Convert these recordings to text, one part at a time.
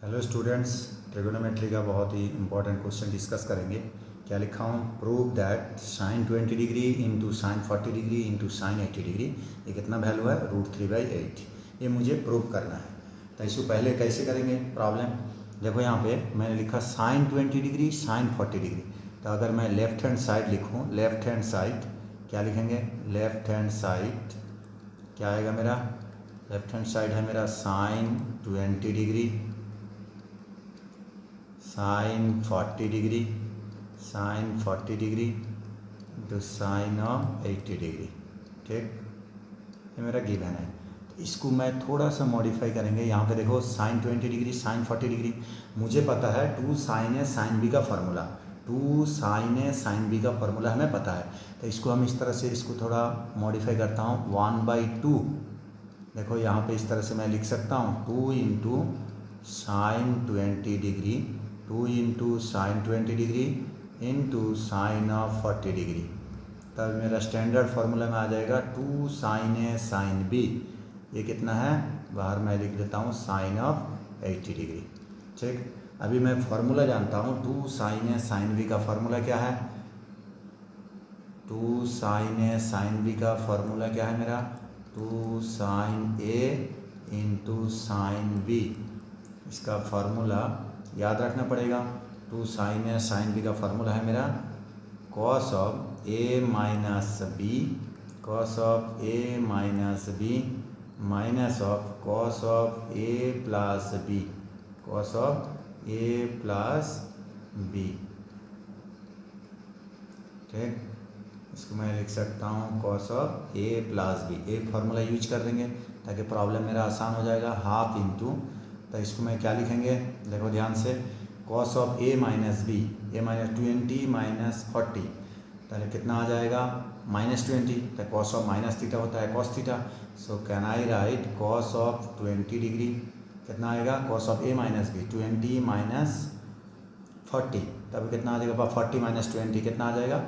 Hello students, trigonometry का बहुत ही important question discuss करेंगे। क्या लिखा हूँ? Prove that sine 20 degree into sine 40 degree into sine 80 degree ये कितना वैल्यू है? √3/8। ये मुझे प्रूव करना है। तो इसको पहले कैसे करेंगे प्रॉब्लम? देखो यहाँ पे मैंने लिखा साइन 20 डिग्री साइन 40 डिग्री। तो अगर मैं लेफ्ट हैंड साइड लिखूँ, लेफ्ट हैंड साइड क्या लिखेंगे? लेफ्ट हैंड साइड क्या आएगा मेरा? लेफ्ट हैंड साइड है मेरा sine 20 degree sine 40 degree sine 40 degree into sine of 80 degree. ठीक, ये मेरा गिवन है। तो इसको मैं थोड़ा सा मॉडिफाई करेंगे। यहाँ पे देखो साइन 20 डिग्री साइन 40 डिग्री मुझे पता है 2 साइन ए साइन बी का formula, 2 sine A sine B का फार्मूला हमें पता है। तो इसको हम इस तरह से इसको थोड़ा मॉडिफाई करता हूँ 1/2। देखो यहाँ पे इस तरह से मैं लिख सकता हूँ 2 into sine 20 degree 2 into sine 20 degree into sine of 40 degree. तब मेरा स्टैंडर्ड फार्मूला में आ जाएगा 2 साइन ए साइन बी। ये कितना है? बाहर मैं लिख देता हूँ साइन ऑफ 80 डिग्री। ठीक, अभी मैं फार्मूला जानता हूँ 2 साइन ए साइन बी का फार्मूला क्या है? 2 साइन ए साइन बी का फार्मूला क्या है मेरा? 2 sine A into sine B. इसका फार्मूला याद रखना पड़ेगा। 2 साइन ए साइन बी का फार्मूला है मेरा cos of A minus B, cos of A minus B minus of cos of A plus B, cos of A plus B. ठीक, इसको मैं लिख सकता हूँ cos of A plus B. A formula use कर देंगे ताकि प्रॉब्लम मेरा आसान हो जाएगा। हाफ इंटू, तो इसको मैं क्या लिखेंगे? देखो ध्यान से, cos of A minus B, A minus 20 minus 40, पहले कितना आ जाएगा? -20। तो कॉस ऑफ माइनस थीटा होता है cos theta. So can I write cos of 20 degree कितना आएगा? Cos of A minus B 20 minus 40, तब कितना आ जाएगा? 40 माइनस 20 कितना आ जाएगा?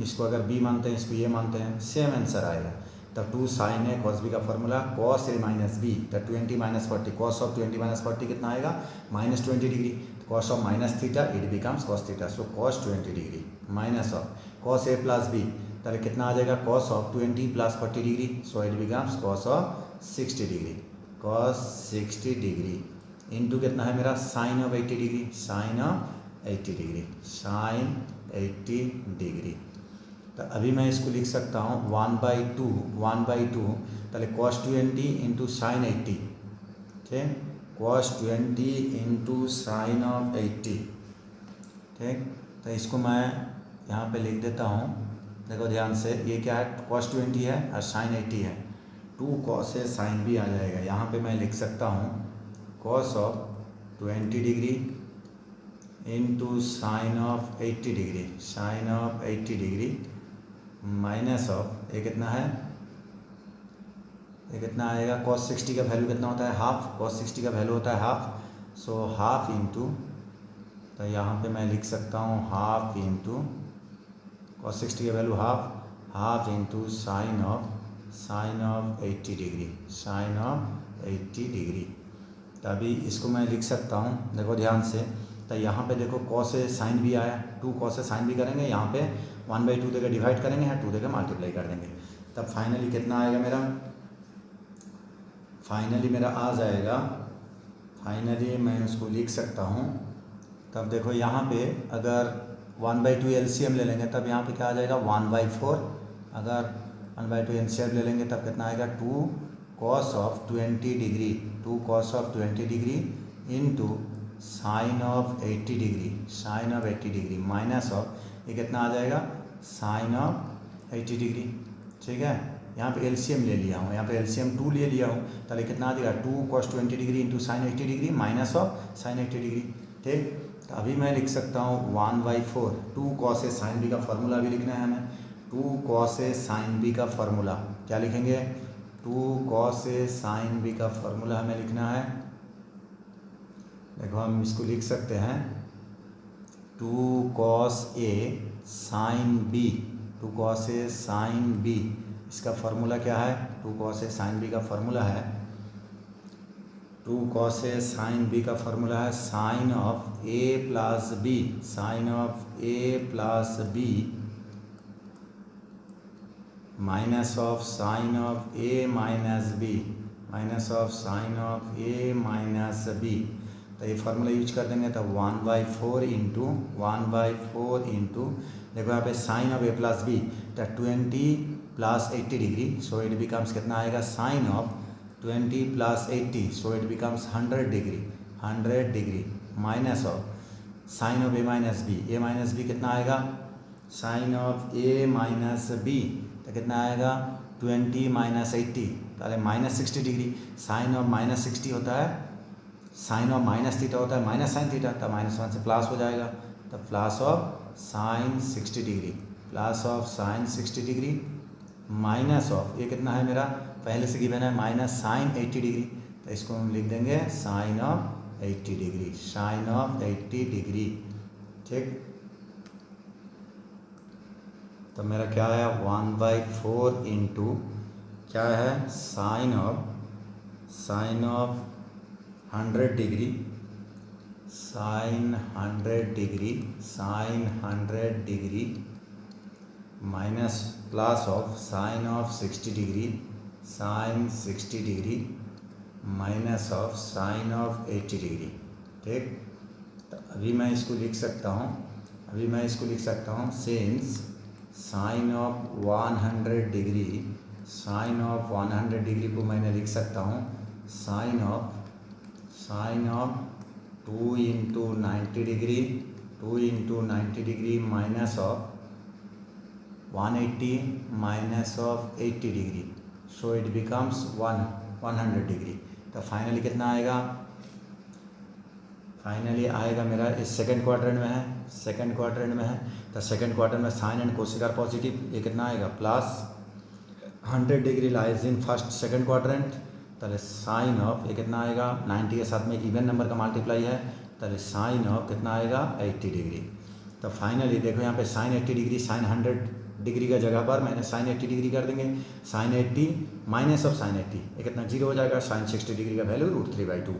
इसको अगर बी मानते हैं, इसको ये मानते हैं, सेम आंसर आएगा। तब 2 साइन ए कॉस बी का formula cos A minus B, तब 20 माइनस 40, कॉस ऑफ 20 माइनस 40 कितना आएगा? -20 degree. Cos of minus theta it becomes cos theta, so cos 20 degree minus of cos A plus B, तब कितना आ जाएगा? Cos of 20 plus 40 degree, so it becomes cos of 60 degree, cos 60 degree into कितना है मेरा? Sine of 80 degree, sine of 80 degree, sine 80 degree. तो अभी मैं इसको लिख सकता हूँ 1/2 पहले कॉस 20 इंटू साइन 80। ठीक, कॉस 20 इंटू साइन ऑफ 80। ठीक, तो इसको मैं यहाँ पे लिख देता हूँ। देखो ध्यान से, ये क्या है? कॉस 20 है और साइन 80 है। 2 कॉस ए साइन बी आ जाएगा। यहाँ पे मैं लिख सकता हूँ cos of 20 degree into sine of 80 degree, sine of 80 degree minus of, ये कितना है? ये कितना आएगा? कॉस 60 का वैल्यू कितना होता है? हाफ। कॉस 60 का वैल्यू होता है हाफ। सो हाफ इंटू, तो यहाँ पे मैं लिख सकता हूँ हाफ इंटू कॉस 60 का value half into sine of 80 degree, sine of 80 degree. तो अभी इसको मैं लिख सकता हूँ, देखो ध्यान से। तो यहाँ पे देखो कॉस ए साइन भी आया, 2 कॉस ए साइन भी करेंगे, यहाँ पे 1/2 देकर डिवाइड करेंगे, यहाँ 2 देकर मल्टीप्लाई कर देंगे। तब फाइनली कितना आएगा मेरा? फाइनली मेरा आ जाएगा, फाइनली मैं उसको लिख सकता हूँ। तब देखो यहाँ पे अगर 1/2 एलसीएम ले लेंगे तब यहाँ पे क्या आ जाएगा? 1/4। अगर 1/2 एलसीएम ले लेंगे तब कितना आएगा? 2 cos of 20 degree, 2 cos of 20 degree into sine of 80 degree, sine of 80 degree minus of, ये कितना आ जाएगा? Sine of 80 degree. ठीक है, यहाँ पे एलसीएम ले लिया हूँ, यहाँ पे एलसीएम 2 ले लिया हूँ, तो कितना आ जाएगा? 2 cos 20 degree into sine 80 degree minus of sign 80 degree. ठीक, तो अभी मैं लिख सकता हूँ 1/4। 2 कॉस ए साइन बी का फार्मूला भी लिखना है हमें। 2 कॉस ए साइन बी का फार्मूला क्या लिखेंगे? 2 कॉस ए साइन बी का फार्मूला हमें लिखना है। देखो हम इसको लिख सकते हैं 2 cos A sine B, 2 cos A sine B, इसका फार्मूला क्या है? 2 कॉस ए साइन बी का फार्मूला है 2 cos A साइन बी का फॉर्मूला है sine of A plus B, sine of A plus B minus of sine of A minus B, minus of sine of A minus B. तो ये formula use कर देंगे तो 1/4 into 1/4 into, देखो यहाँ पे sine of A plus B तो 20 plus 80 degree, so it becomes कितना आएगा sine of 20 plus 80, so it becomes 100 degree, 100 degree minus of sine of A minus B, A minus B कितना आएगा sine of A minus B तो कितना आएगा 20 minus 80, पहले minus 60 degree, sine of minus 60 होता है, साइन ऑफ माइनस थीटा होता है माइनस साइन थीटा, तो -1 से प्लस हो जाएगा, तो plus of sine 60 degree, plus of sine 60 degree minus of ये कितना है मेरा पहले से गिवन है माइनस साइन 80 डिग्री, तो इसको हम लिख देंगे sine of 80 degree, sine of 80 degree. ठीक, तो मेरा क्या है 1/4 इंटू क्या है sine of 100 degree, sine 100 degree, sine 100 degree minus plus of sine of 60 degree, sine 60 degree minus of sine of 80 degree. ठीक, तो अभी मैं इसको लिख सकता हूँ, since sine of 100 degree, sine of 100 degree को मैंने लिख सकता हूँ sine of 2 into 90 degree, 2 into 90 degree minus of 180 minus of 80 degree, so it becomes 100 degree. तो फाइनली कितना आएगा, फाइनली आएगा मेरा इस सेकंड क्वाड्रेंट में है, सेकंड क्वाड्रेंट में है, तो सेकंड क्वाड्रेंट में sine and cosec are positive, ये कितना आएगा plus 100 degree lies in first second quadrant, तो साइन ऑफ ये कितना आएगा 90 के साथ में इवन नंबर का मल्टीप्लाई है, तो साइन ऑफ कितना आएगा 80 डिग्री। तो फाइनली देखो यहाँ पे साइन 80 डिग्री, साइन 100 डिग्री का जगह पर मैंने साइन 80 डिग्री कर देंगे, साइन 80 माइनस ऑफ साइन 80 ये कितना 0 हो जाएगा, साइन 60 डिग्री का वैल्यू √3/2,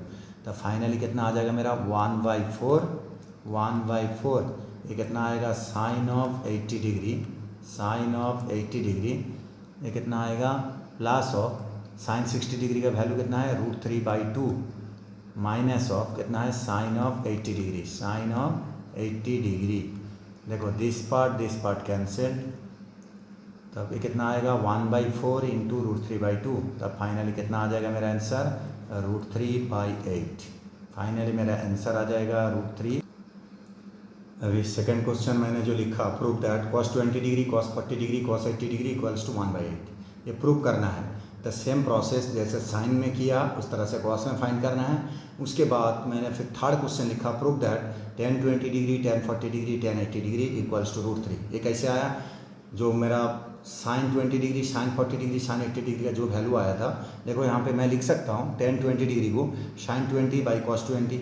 तो फाइनली कितना आ जाएगा मेरा 1/4 ये कितना आएगा sine of 80 degree, sine of 80 degree ये कितना आएगा प्लस ऑफ साइन 60 डिग्री का वैल्यू कितना है √3/2 माइनस ऑफ कितना है sine of 80 degree, sine of 80 degree. देखो दिस पार्ट कैंसिल, तब ये कितना आएगा 1/4 इंटू √3/2, तब फाइनली कितना आ जाएगा मेरा आंसर √3/8, फाइनली मेरा आंसर आ जाएगा √3। अभी सेकंड क्वेश्चन मैंने जो लिखा prove that cos 20 degree, cos 40 degree, cos 80 degree equals to 1/8, ये प्रूव करना है। तो सेम प्रोसेस जैसे साइन में किया उस तरह से कॉस में फाइंड करना है। उसके बाद मैंने फिर थर्ड क्वेश्चन लिखा prove that tan 20 degree, tan 40 degree, tan 80 degree equals to √3। ये कैसे आया, जो मेरा sine 20 degree, sine 40 degree, sine 80 degree का जो वैल्यू आया था, देखो यहाँ पे मैं लिख सकता हूँ tan 20 डिग्री को sine 20 by cos 20,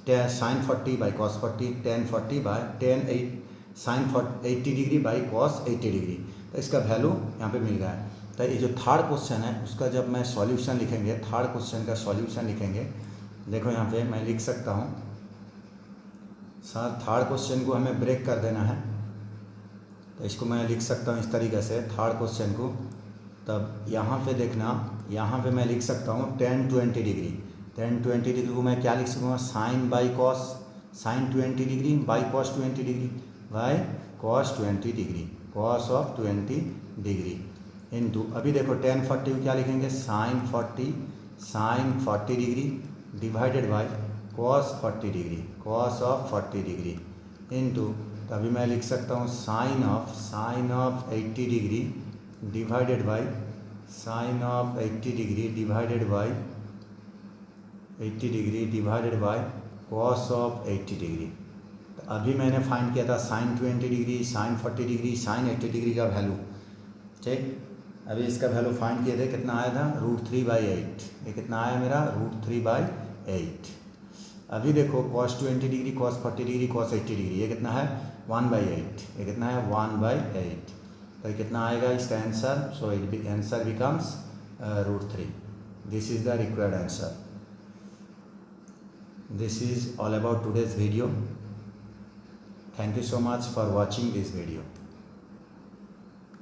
sine 40 by cos 40, tan 40 by tan 8 sine 80 degree by cos 80 degree. तो इसका वैल्यू यहाँ पे मिल गया है। तो ये जो थर्ड क्वेश्चन है उसका जब मैं सॉल्यूशन लिखेंगे, थर्ड क्वेश्चन का सॉल्यूशन लिखेंगे, देखो यहाँ पे मैं लिख सकता हूँ सर थर्ड क्वेश्चन को हमें ब्रेक कर देना है, तो इसको मैं लिख सकता हूँ इस तरीके से थर्ड क्वेश्चन को। तब यहाँ पे देखना, यहाँ पे मैं लिख सकता हूँ tan 20 डिग्री, tan 20 डिग्री को मैं क्या लिख सकूँगा sine by cos, sine 20 degree by cos 20 degree by cos 20 degree, cos of 20 degree into, अभी देखो tan 40 को क्या लिखेंगे sine 40 degree divided by cos 40 degree, cos of 40 degree into, तो अभी मैं लिख सकता हूँ sine of 80 degree divided by sine of 80 degree divided by 80 degree divided by cos of 80 degree. तो अभी मैंने फाइंड किया था sine 20 degree, sine 40 degree, sine 80 degree का वैल्यू, ठीक। अभी इसका वैल्यू फाइंड किए थे, कितना आया था √3/8, ये कितना आया मेरा √3/8। अभी देखो cos 20 degree, cos 40 degree, cos 80 degree, ये कितना है 1/8, ये कितना है 1/8, तो ये कितना आएगा इसका answer, so answer becomes √3। This is the required answer. This is all about today's video. Thank you so much for watching this video.